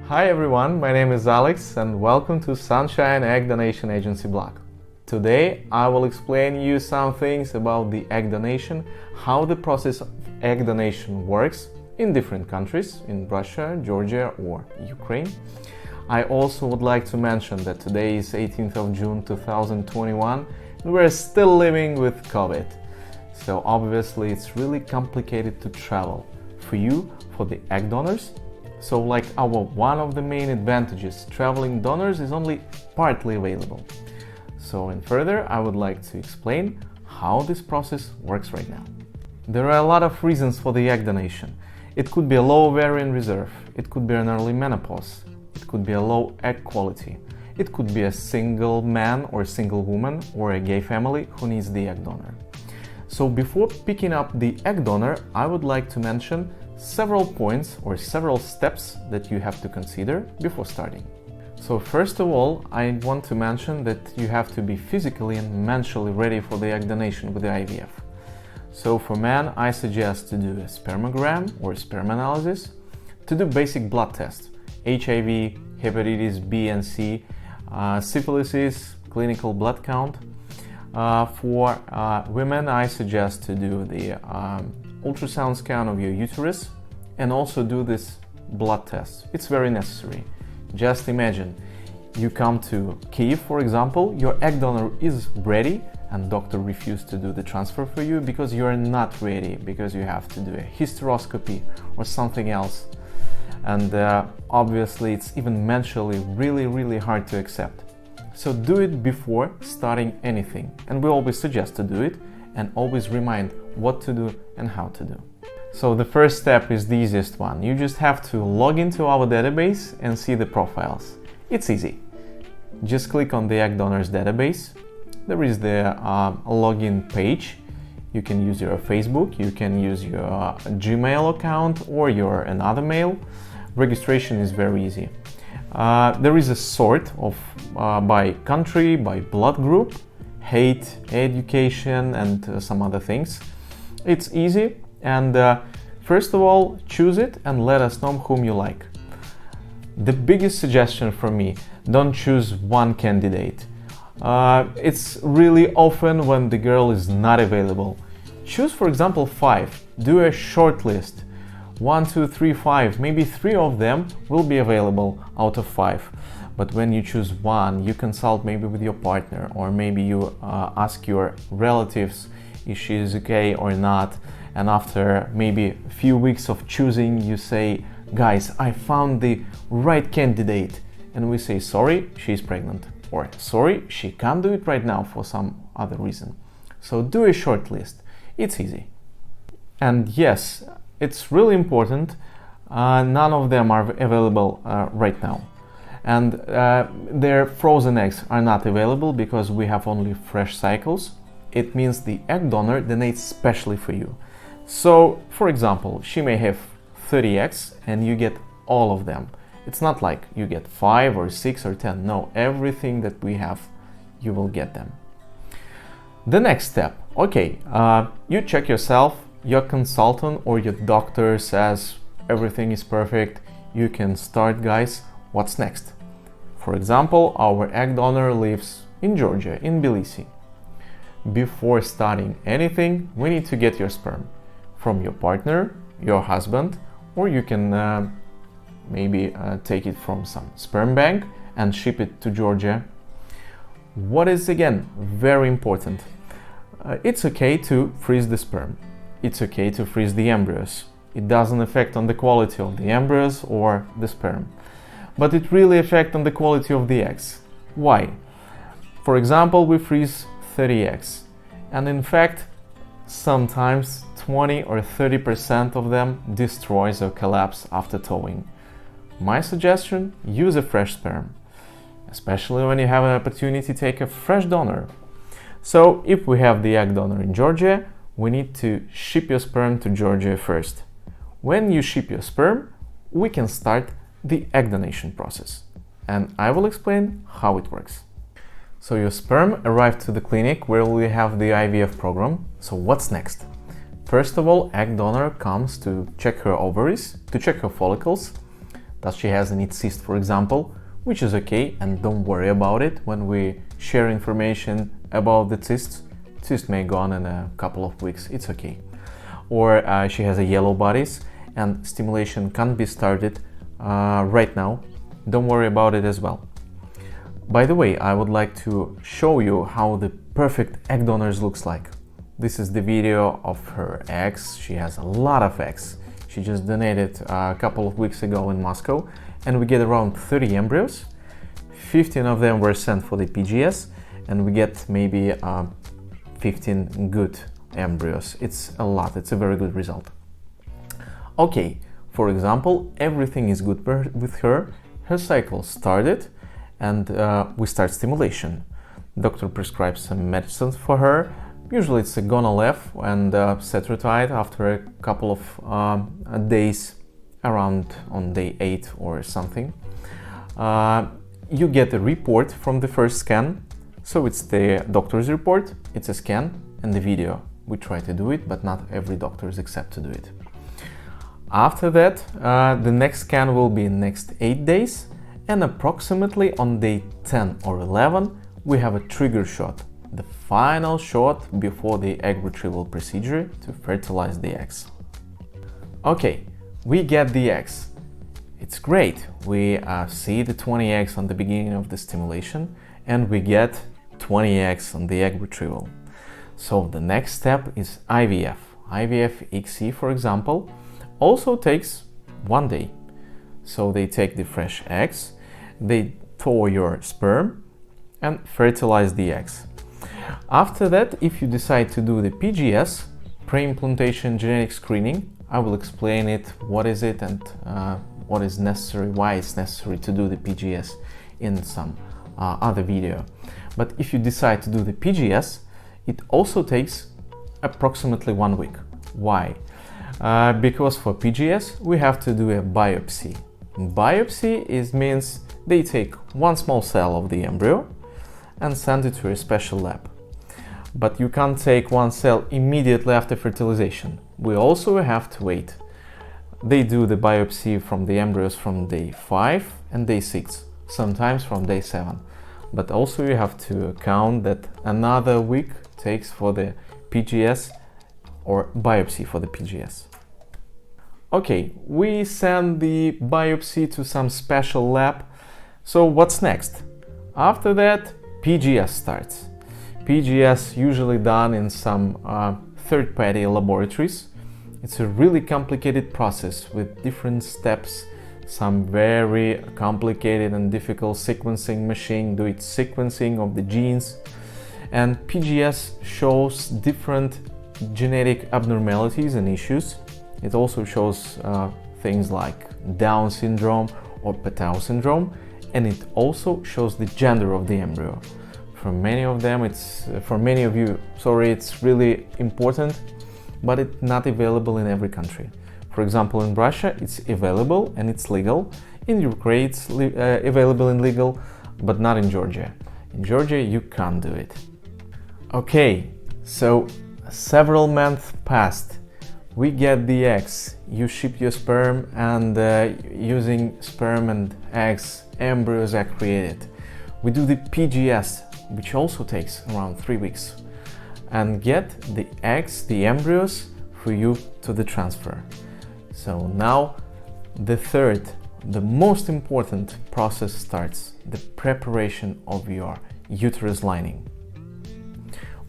Hi everyone, my name is Alex and welcome to Sunshine Egg Donation Agency blog. Today I will explain you some things about the egg donation, how the process of egg donation works in different countries, in Russia, Georgia or Ukraine. I also would like to mention that today is 18th of June 2021 and we're still living with COVID. So obviously it's really complicated to travel for you, for the egg donors. So one of the main advantages, traveling donors is only partly available. So and further, I would like to explain how this process works right now. There are a lot of reasons for the egg donation. It could be a low ovarian reserve, it could be an early menopause, it could be a low egg quality, it could be a single man or single woman or a gay family who needs the egg donor. So before picking up the egg donor, I would like to mention several points or several steps that you have to consider before starting. So first of all, I want to mention that you have to be physically and mentally ready for the egg donation with the IVF. So for men, I suggest to do a spermogram or sperm analysis, to do basic blood tests, HIV, hepatitis B and C, syphilis, clinical blood count. For women, I suggest to do the ultrasound scan of your uterus and also do this blood test. It's very necessary. Just imagine you come to Kyiv, for example, your egg donor is ready and doctor refused to do the transfer for you because you are not ready, because you have to do a hysteroscopy or something else. And obviously it's even mentally really hard to accept. So do it before starting anything, and we always suggest to do it and always remind what to do and how to do. So the first step is the easiest one. You just have to log into our database and see the profiles. It's easy. Just click on the egg donors database. There is the login page. You can use your Facebook, you can use your Gmail account or your another mail. Registration is very easy. There is a sort of by country, by blood group, hate, education and some other things. It's easy, and first of all, choose it and let us know whom you like. The biggest suggestion from me, don't choose one candidate. It's really often when the girl is not available. Choose, for example, 5. Do a short list. 1, 2, 3, 5. Maybe 3 of them will be available out of 5. But when you choose one, you consult maybe with your partner, or maybe you ask your relatives if she is okay or not. And after maybe a few weeks of choosing, you say, guys, I found the right candidate. And we say, sorry, she's pregnant. Or sorry, she can't do it right now for some other reason. So do a short list. It's easy. And yes, it's really important. None of them are available right now. And their frozen eggs are not available because we have only fresh cycles. It means the egg donor donates specially for you. So, for example, she may have 30 eggs and you get all of them. It's not like you get 5 or 6 or 10. No, everything that we have, you will get them. The next step, okay, you check yourself, your consultant or your doctor says everything is perfect, you can start, guys. What's next? For example, our egg donor lives in Georgia, in Tbilisi. Before starting anything, we need to get your sperm from your partner, your husband, or you can maybe take it from some sperm bank and ship it to Georgia. What is again very important? It's okay to freeze the sperm. It's okay to freeze the embryos. It doesn't affect on the quality of the embryos or the sperm. But it really affects on the quality of the eggs. Why? For example, we freeze 30 eggs, and in fact, sometimes 20 or 30% of them destroys or collapse after thawing. My suggestion, use a fresh sperm, especially when you have an opportunity to take a fresh donor. So if we have the egg donor in Georgia, we need to ship your sperm to Georgia first. When you ship your sperm, we can start the egg donation process, and I will explain how it works. So your sperm arrived to the clinic where we have the IVF program. So what's next? First of all, egg donor comes to check her ovaries, to check her follicles. Does she has any cyst, for example, which is okay, and don't worry about it when we share information about the cysts. Cyst may go on in a couple of weeks, it's okay. Or she has a yellow bodies and stimulation can't be started right now. Don't worry about it as well. By the way, I would like to show you how the perfect egg donors looks like. This is the video of her eggs. She has a lot of eggs. She just donated a couple of weeks ago in Moscow, and we get around 30 embryos. 15 of them were sent for the PGS, and we get maybe 15 good embryos. It's a lot, it's a very good result. Okay, for example, everything is good with her. Her cycle started, and we start stimulation. Doctor prescribes some medicines for her. Usually it's a Gonal-F and Cetrotide after a couple of days, around on day 8 or something. You get a report from the first scan. So it's the doctor's report, it's a scan, and the video. We try to do it, but not every doctor is accept to do it. After that, the next scan will be next 8 days, and approximately on day 10 or 11, we have a trigger shot, the final shot before the egg retrieval procedure to fertilize the eggs. Okay, we get the eggs. It's great. We see the 20 eggs on the beginning of the stimulation, and we get 20 eggs on the egg retrieval. So the next step is IVF. IVF XC, for example, also takes 1 day. So they take the fresh eggs, they thaw your sperm and fertilize the eggs. After that, if you decide to do the PGS, pre-implantation genetic screening, I will explain it, what is it, and what is necessary, why it's necessary to do the PGS in some other video. But if you decide to do the PGS, it also takes approximately 1 week. Why? Because for PGS we have to do a biopsy. Biopsy means they take one small cell of the embryo and send it to a special lab. But you can't take one cell immediately after fertilization. We also have to wait. They do the biopsy from the embryos from day 5 and day 6, sometimes from day 7. But also you have to count that another week takes for the PGS or biopsy for the PGS. Okay, we send the biopsy to some special lab. So what's next? After that, PGS starts. PGS usually done in some third-party laboratories. It's a really complicated process with different steps, some very complicated and difficult sequencing machine do its sequencing of the genes, and PGS shows different genetic abnormalities and issues. It also shows things like Down syndrome or Patau syndrome, and it also shows the gender of the embryo. For many of them, it's really important, but it's not available in every country. For example, in Russia, it's available and it's legal. In Ukraine, it's available and legal, but not in Georgia. In Georgia, you can't do it. Okay, so several months passed. We get the eggs. You ship your sperm, and using sperm and eggs, embryos are created. We do the PGS, which also takes around 3 weeks, and get the eggs, the embryos, for you to the transfer. So now the most important process starts, the preparation of your uterus lining.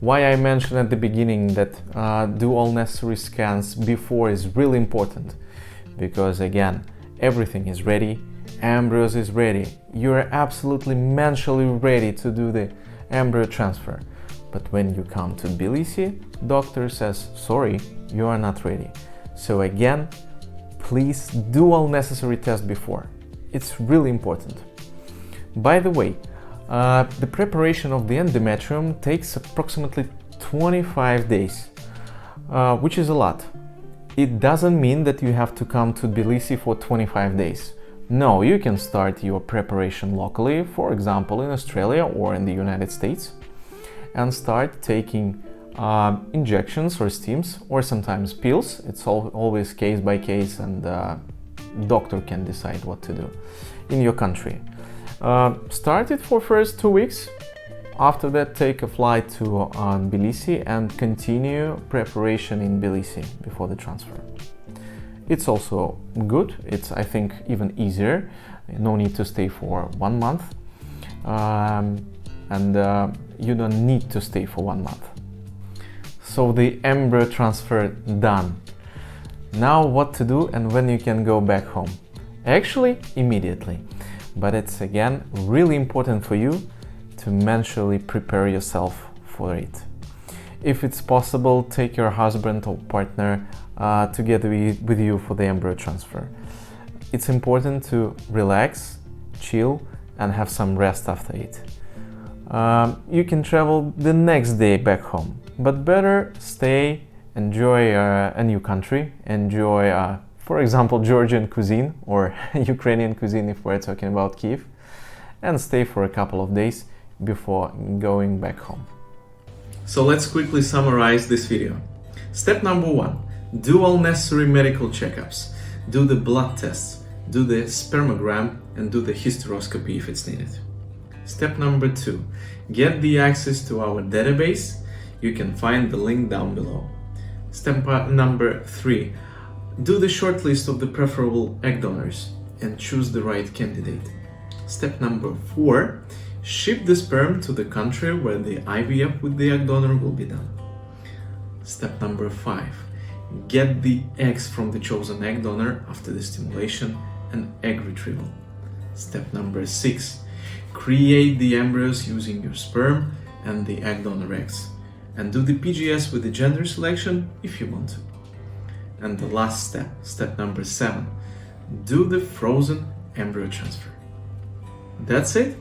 Why I mentioned at the beginning that do all necessary scans before is really important, because again, everything is ready, embryos is ready, you're absolutely mentally ready to do the embryo transfer. But when you come to Tbilisi, doctor says, sorry, you are not ready. So again, please do all necessary tests before. It's really important. By the way, the preparation of the endometrium takes approximately 25 days, which is a lot. It doesn't mean that you have to come to Tbilisi for 25 days. No, you can start your preparation locally, for example in Australia or in the United States, and start taking injections or steams or sometimes pills. It's always case by case, and doctor can decide what to do in your country. Start it for first 2 weeks. After that, take a flight to Tbilisi and continue preparation in Tbilisi before the transfer. It's also good. It's, I think, even easier. No need to stay for 1 month. You don't need to stay for 1 month. So the embryo transfer done. Now what to do and when you can go back home? Actually, immediately. But it's again really important for you to mentally prepare yourself for it. If it's possible, take your husband or partner together with you for the embryo transfer. It's important to relax, chill, and have some rest after it. You can travel the next day back home, but better stay, enjoy a new country, enjoy, for example, Georgian cuisine or Ukrainian cuisine if we're talking about Kiev, and stay for a couple of days before going back home. So let's quickly summarize this video. Step number 1, do all necessary medical checkups. Do the blood tests, do the spermogram, and do the hysteroscopy if it's needed. Step number 2, get the access to our database. You can find the link down below. Step number 3, do the short list of the preferable egg donors and choose the right candidate. Step number 4, ship the sperm to the country where the IVF with the egg donor will be done. Step number 5, get the eggs from the chosen egg donor after the stimulation and egg retrieval. Step number 6, create the embryos using your sperm and the egg donor eggs, and do the PGS with the gender selection if you want to. And the last step, step number 7, do the frozen embryo transfer. That's it.